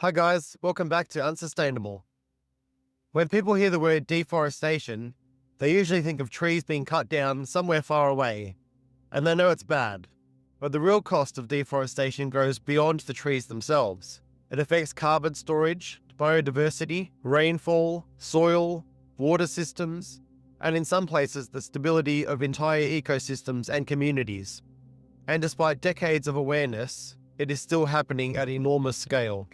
Hi guys, welcome back to Unsustainable. When people hear the word deforestation, they usually think of trees being cut down somewhere far away, and they know it's bad. But the real cost of deforestation goes beyond the trees themselves. It affects carbon storage, biodiversity, rainfall, soil, water systems, and in some places the stability of entire ecosystems and communities. And despite decades of awareness, it is still happening at enormous scale.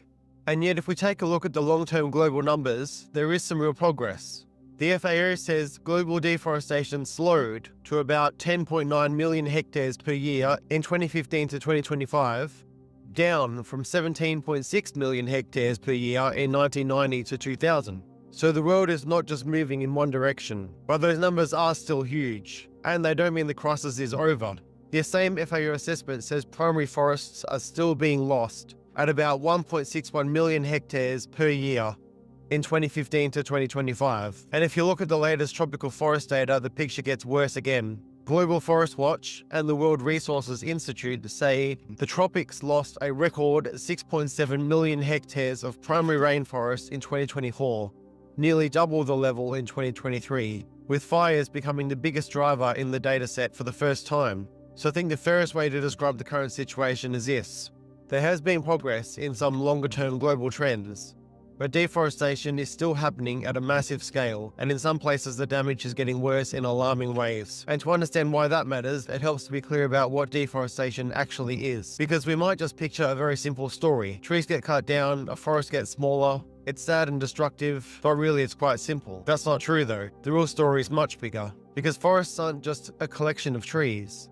And yet if we take a look at the long-term global numbers, there is some real progress. The FAO says global deforestation slowed to about 10.9 million hectares per year in 2015 to 2025, down from 17.6 million hectares per year in 1990 to 2000. So the world is not just moving in one direction, but those numbers are still huge, and they don't mean the crisis is over. The same FAO assessment says primary forests are still being lost at about 1.61 million hectares per year in 2015 to 2025. And if you look at the latest tropical forest data, the picture gets worse again. Global Forest Watch and the World Resources Institute say the tropics lost a record 6.7 million hectares of primary rainforest in 2024, nearly double the level in 2023, with fires becoming the biggest driver in the dataset for the first time. So I think the fairest way to describe the current situation is this. There has been progress in some longer-term global trends, but deforestation is still happening at a massive scale, and in some places the damage is getting worse in alarming ways. And to understand why that matters, it helps to be clear about what deforestation actually is. Because we might just picture a very simple story. Trees get cut down, a forest gets smaller, it's sad and destructive, but really it's quite simple. That's not true though. The real story is much bigger, because forests aren't just a collection of trees.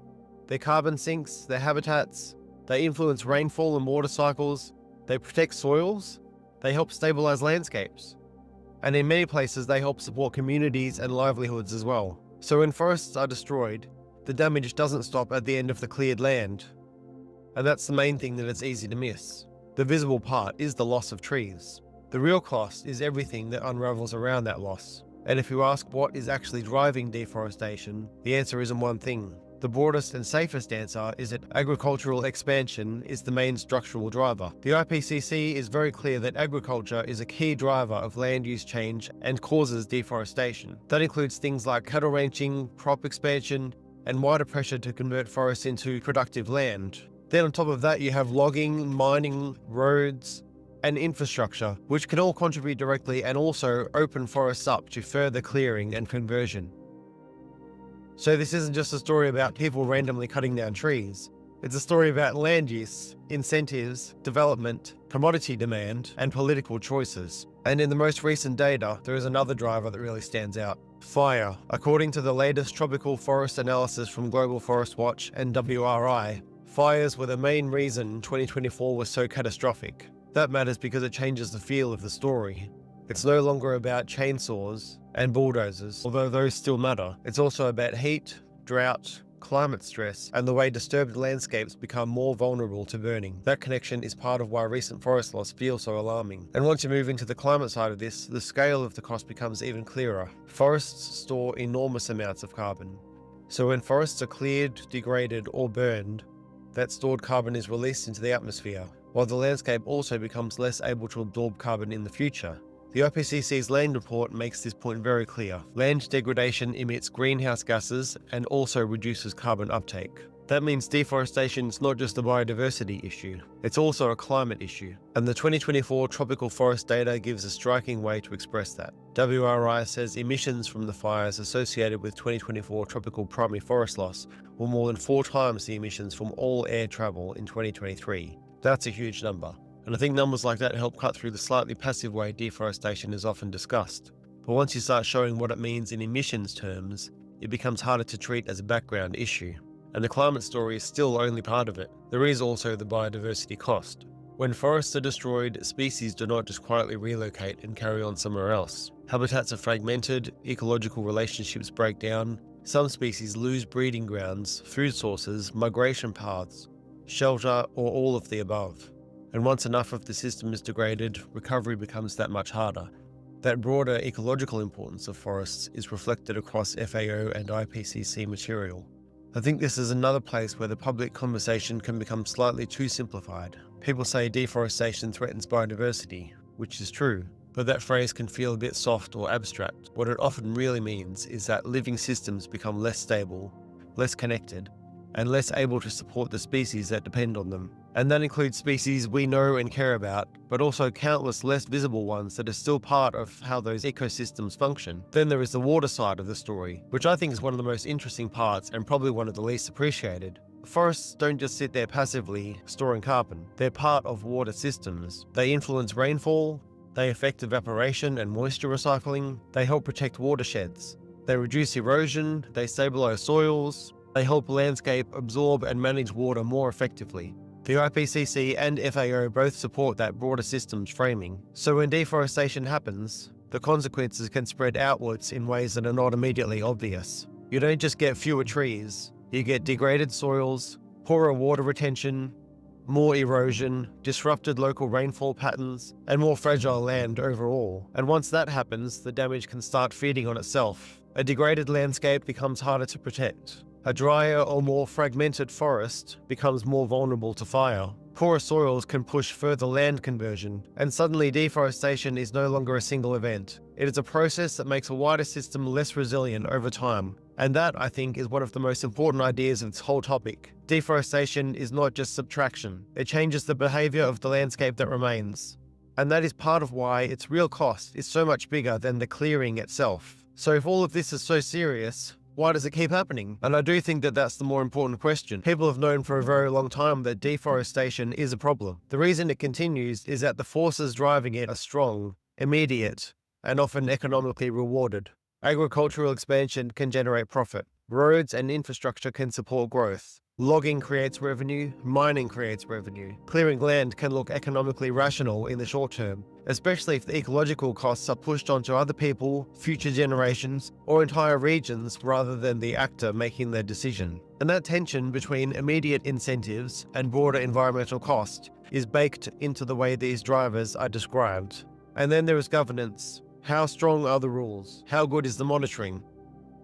They're carbon sinks, they're habitats, they influence rainfall and water cycles, they protect soils, they help stabilize landscapes, and in many places they help support communities and livelihoods as well. So when forests are destroyed, the damage doesn't stop at the end of the cleared land. And that's the main thing that it's easy to miss. The visible part is the loss of trees. The real cost is everything that unravels around that loss. And if you ask what is actually driving deforestation, the answer isn't one thing. The broadest and safest answer is that agricultural expansion is the main structural driver. The IPCC is very clear that agriculture is a key driver of land use change and causes deforestation. That includes things like cattle ranching, crop expansion, and wider pressure to convert forests into productive land. Then on top of that you have logging, mining, roads, and infrastructure, which can all contribute directly and also open forests up to further clearing and conversion. So this isn't just a story about people randomly cutting down trees. It's a story about land use, incentives, development, commodity demand, and political choices. And in the most recent data, there is another driver that really stands out. Fire. According to the latest tropical forest analysis from Global Forest Watch and WRI, fires were the main reason 2024 was so catastrophic. That matters because it changes the feel of the story. It's no longer about chainsaws and bulldozers, although those still matter. It's also about heat, drought, climate stress, and the way disturbed landscapes become more vulnerable to burning. That connection is part of why recent forest loss feels so alarming. And once you move into the climate side of this, the scale of the cost becomes even clearer. Forests store enormous amounts of carbon. So when forests are cleared, degraded, or burned, that stored carbon is released into the atmosphere, while the landscape also becomes less able to absorb carbon in the future. The IPCC's land report makes this point very clear. Land degradation emits greenhouse gases and also reduces carbon uptake. That means deforestation is not just a biodiversity issue, it's also a climate issue. And the 2024 tropical forest data gives a striking way to express that. WRI says emissions from the fires associated with 2024 tropical primary forest loss were more than 4 times the emissions from all air travel in 2023. That's a huge number. And I think numbers like that help cut through the slightly passive way deforestation is often discussed. But once you start showing what it means in emissions terms, it becomes harder to treat as a background issue. And the climate story is still only part of it. There is also the biodiversity cost. When forests are destroyed, species do not just quietly relocate and carry on somewhere else. Habitats are fragmented, ecological relationships break down, some species lose breeding grounds, food sources, migration paths, shelter, or all of the above. And once enough of the system is degraded, recovery becomes that much harder. That broader ecological importance of forests is reflected across FAO and IPCC material. I think this is another place where the public conversation can become slightly too simplified. People say deforestation threatens biodiversity, which is true, but that phrase can feel a bit soft or abstract. What it often really means is that living systems become less stable, less connected, and less able to support the species that depend on them. And that includes species we know and care about, but also countless less visible ones that are still part of how those ecosystems function. Then there is the water side of the story, which I think is one of the most interesting parts and probably one of the least appreciated. Forests don't just sit there passively storing carbon. They're part of water systems. They influence rainfall, they affect evaporation and moisture recycling, they help protect watersheds, they reduce erosion, they stabilize soils, they help landscape absorb and manage water more effectively. The IPCC and FAO both support that broader systems framing. So when deforestation happens, the consequences can spread outwards in ways that are not immediately obvious. You don't just get fewer trees, you get degraded soils, poorer water retention, more erosion, disrupted local rainfall patterns, and more fragile land overall. And once that happens, the damage can start feeding on itself. A degraded landscape becomes harder to protect. A drier or more fragmented forest becomes more vulnerable to fire. Poorer soils can push further land conversion, and suddenly deforestation is no longer a single event. It is a process that makes a wider system less resilient over time. And that, I think, is one of the most important ideas of this whole topic. Deforestation is not just subtraction. It changes the behavior of the landscape that remains. And that is part of why its real cost is so much bigger than the clearing itself. So if all of this is so serious, why does it keep happening? And I do think that that's the more important question. People have known for a very long time that deforestation is a problem. The reason it continues is that the forces driving it are strong, immediate, and often economically rewarded. Agricultural expansion can generate profit. Roads and infrastructure can support growth. Logging creates revenue, mining creates revenue. Clearing land can look economically rational in the short term, especially if the ecological costs are pushed onto other people, future generations, or entire regions rather than the actor making the decision. And that tension between immediate incentives and broader environmental cost is baked into the way these drivers are described. And then there is governance. How strong are the rules? How good is the monitoring?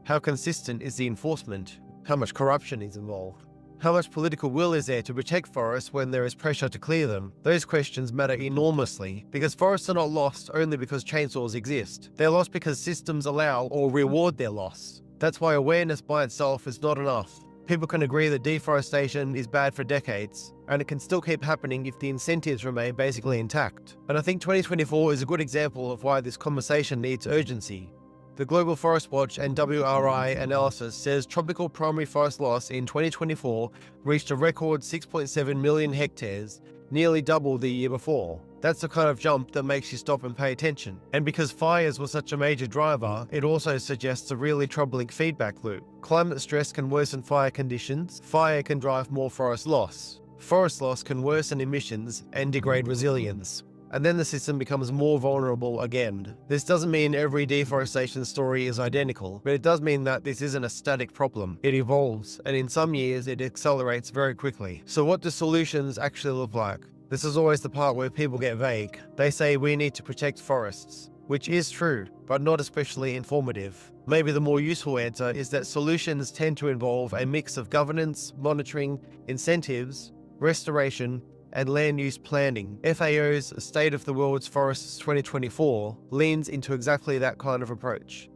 How consistent is the enforcement? How much corruption is involved? How much political will is there to protect forests when there is pressure to clear them? Those questions matter enormously, because forests are not lost only because chainsaws exist. They're lost because systems allow or reward their loss. That's why awareness by itself is not enough. People can agree that deforestation is bad for decades, and it can still keep happening if the incentives remain basically intact. And I think 2024 is a good example of why this conversation needs urgency. The Global Forest Watch and WRI analysis says tropical primary forest loss in 2024 reached a record 6.7 million hectares, nearly double the year before. That's the kind of jump that makes you stop and pay attention. And because fires were such a major driver, it also suggests a really troubling feedback loop. Climate stress can worsen fire conditions, fire can drive more forest loss. Forest loss can worsen emissions and degrade resilience. And then the system becomes more vulnerable again. This doesn't mean every deforestation story is identical, but it does mean that this isn't a static problem. It evolves, and in some years it accelerates very quickly. So what do solutions actually look like? This is always the part where people get vague. They say we need to protect forests, which is true, but not especially informative. Maybe the more useful answer is that solutions tend to involve a mix of governance, monitoring, incentives, restoration, and land use planning. FAO's State of the World's Forests 2024 leans into exactly that kind of approach,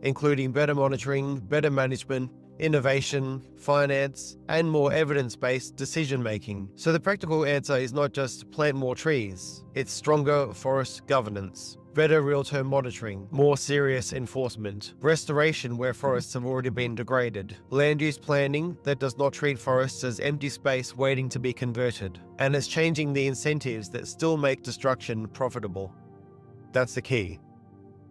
including better monitoring, better management, innovation, finance, and more evidence-based decision-making. So the practical answer is not just plant more trees, it's stronger forest governance, better real-term monitoring, more serious enforcement, restoration where forests have already been degraded, land use planning that does not treat forests as empty space waiting to be converted, and is changing the incentives that still make destruction profitable. That's the key.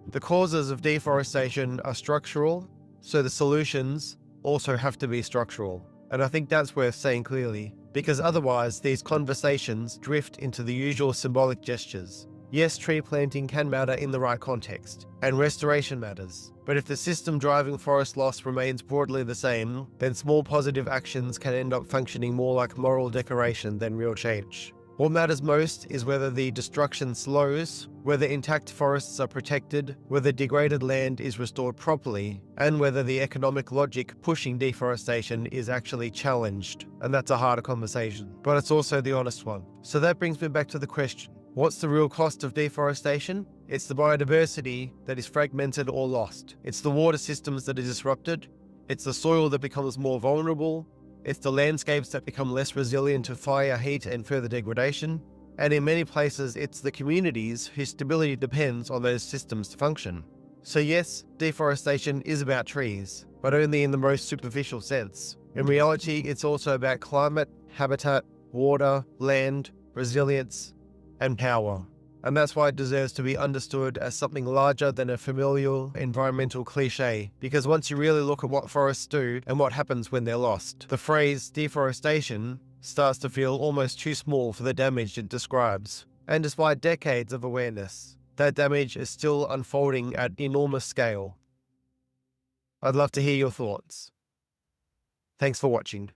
The causes of deforestation are structural, so the solutions also have to be structural. And I think that's worth saying clearly, because otherwise these conversations drift into the usual symbolic gestures. Yes, tree planting can matter in the right context, and restoration matters. But if the system driving forest loss remains broadly the same, then small positive actions can end up functioning more like moral decoration than real change. What matters most is whether the destruction slows, whether intact forests are protected, whether degraded land is restored properly, and whether the economic logic pushing deforestation is actually challenged. And that's a harder conversation, but it's also the honest one. So that brings me back to the question. What's the real cost of deforestation? It's the biodiversity that is fragmented or lost. It's the water systems that are disrupted. It's the soil that becomes more vulnerable. It's the landscapes that become less resilient to fire, heat, and further degradation. And in many places, it's the communities whose stability depends on those systems to function. So yes, deforestation is about trees, but only in the most superficial sense. In reality, it's also about climate, habitat, water, land, resilience, and power. And that's why it deserves to be understood as something larger than a familial environmental cliche, because once you really look at what forests do and what happens when they're lost, the phrase deforestation starts to feel almost too small for the damage it describes. And despite decades of awareness, that damage is still unfolding at enormous scale. I'd love to hear your thoughts. Thanks for watching.